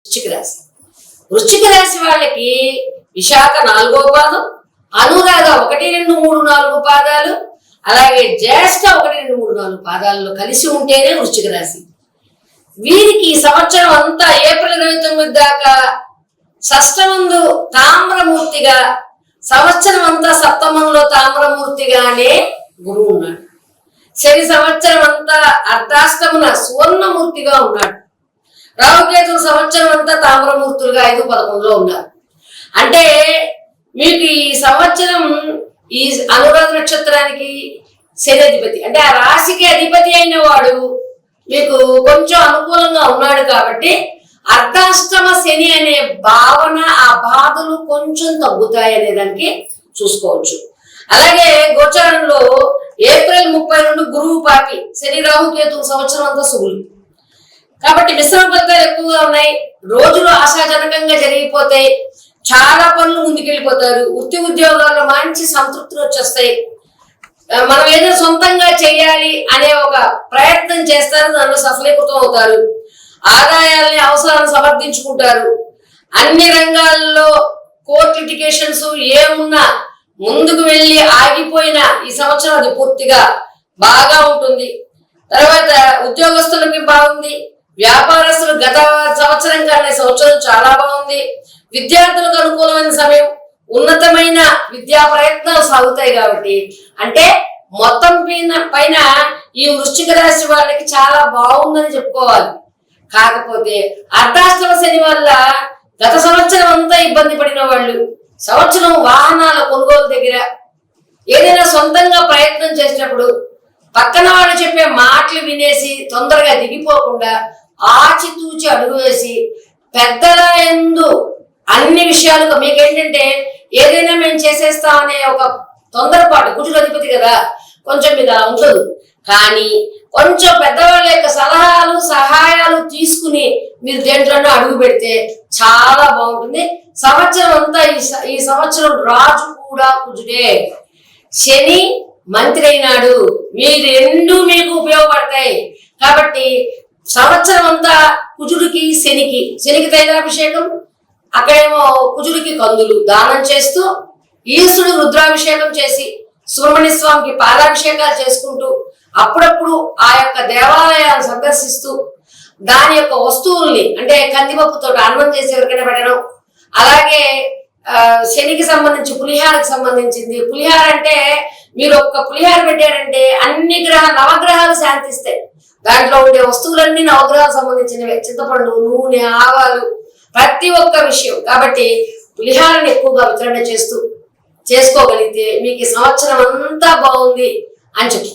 వృశ్చిక రాశి. వృశ్చిక రాశి వాళ్ళకి విశాఖ 4వ పాదం, అనురాధ 1, 2, 3, 4 పాదాలు, అలాగే జ్యేష్ఠ 1, 2, 3, 4 పాదాల్లో కలిసి ఉంటేనే వృశ్చిక రాశి. వీరికి ఈ సంవత్సరం అంతా ఏప్రిల్ 29 దాకా షష్టమందు తామ్రమూర్తిగా, సంవత్సరం అంతా సప్తమంలో తామ్రమూర్తిగానే గురువు ఉన్నాడు. శని సంవత్సరం అంతా అర్ధాష్టమున సువర్ణమూర్తిగా ఉన్నాడు. రాహుకేతులు సంవత్సరం అంతా తామ్రమూర్తులుగా 5, 11లో ఉన్నారు. అంటే మీకు ఈ సంవత్సరం ఈ అనురాధ నక్షత్రానికి శని అధిపతి, అంటే ఆ రాశికి అధిపతి అయిన వాడు మీకు కొంచెం అనుకూలంగా ఉన్నాడు కాబట్టి అర్ధాష్టమ శని అనే భావన, ఆ బాధలు కొంచెం తగ్గుతాయి అనే దానికి చూసుకోవచ్చు. అలాగే గోచారంలో ఏప్రిల్ 30 నుండి గురువు పాపి, శని రాహుకేతు సంవత్సరం అంతా శుభులు కాబట్టి మిశ్రమ ఫలితాలు ఎక్కువగా ఉన్నాయి. రోజులు ఆశాజనకంగా జరిగిపోతాయి. చాలా పనులు ముందుకెళ్ళిపోతారు. వృత్తి ఉద్యోగాల్లో మంచి సంతృప్తులు వచ్చేస్తాయి. మనం ఏదో సొంతంగా చేయాలి అనే ఒక ప్రయత్నం చేస్తారు, దానిలో సఫలీకృతం అవుతారు. ఆదాయాల్ని, అవసరాలను సమర్థించుకుంటారు. అన్ని రంగాల్లో కోర్టు లిటిగేషన్స్ ఏమున్నా ముందుకు వెళ్ళి ఆగిపోయిన ఈ సంవత్సరం అది పూర్తిగా బాగా ఉంటుంది. తర్వాత ఉద్యోగస్తులకి బాగుంది. వ్యాపారస్తులు గత సంవత్సరం కన్నా సంవత్సరం చాలా బాగుంది. విద్యార్థులకు అనుకూలమైన సమయం. ఉన్నతమైన విద్యా ప్రయత్నాలు సాగుతాయి కాబట్టి అంటే మొత్తం పైన ఈ వృశ్చిక రాశి వాళ్ళకి చాలా బాగుందని చెప్పుకోవాలి. కాకపోతే అర్ధాష్టమ శని వల్ల గత సంవత్సరం అంతా ఇబ్బంది పడిన వాళ్ళు సంవత్సరం వాహనాల కొనుగోలు దగ్గర ఏదైనా సొంతంగా ప్రయత్నం చేసినప్పుడు పక్కన వాళ్ళు చెప్పే మాటలు వినేసి తొందరగా దిగిపోకుండా ఆచితూచి అడుగు వేసి పెద్దల యందు అన్ని విషయాలు మీకేంటంటే ఏదైనా మేము చేసేస్తాం అనే ఒక తొందరపాటు, కుజుడు అధిపతి కదా, కొంచెం మీకు అలా ఉండదు. కానీ కొంచెం పెద్దవాళ్ళ యొక్క సలహాలు సహాయాలు తీసుకుని మీరు దేంట్లోనూ అడుగు పెడితే చాలా బాగుంటుంది. సంవత్సరం అంతా ఈ సంవత్సరం రాజు కూడా కుజుడే. శని మంత్రి అయినాడు. మీ రెండు మీకు ఉపయోగపడతాయి కాబట్టి సంవత్సరం అంతా కుజుడికి శనికి తైలాభిషేకం, అక్కడేమో కుజుడికి కందులు దానం చేస్తూ, ఈశ్వరుడు రుద్రాభిషేకం చేసి సుబ్రహ్మణ్య స్వామికి పాలాభిషేకాలు చేసుకుంటూ, అప్పుడప్పుడు ఆ యొక్క దేవాలయాలను సందర్శిస్తూ దాని యొక్క వస్తువుల్ని అంటే కందిపప్పుతో అన్నం చేసి ఎవరికైనా పెట్టడం. అలాగే శనికి సంబంధించి పులిహారకు సంబంధించింది. పులిహార అంటే మీరు ఒక్క పులిహార పెట్టారంటే అన్ని నవగ్రహాలు శాంతిస్తాయి. దాంట్లో ఉండే వస్తువులన్నీ నవగ్రహాలకు సంబంధించినవి. చింతపండు, నూనె, ఆవాలు, ప్రతి ఒక్క విషయం. కాబట్టి పులిహారని ఎక్కువగా వితరణ చేసుకోగలిగితే మీకు ఈ సంవత్సరం అంతా బాగుంది అని చెప్పి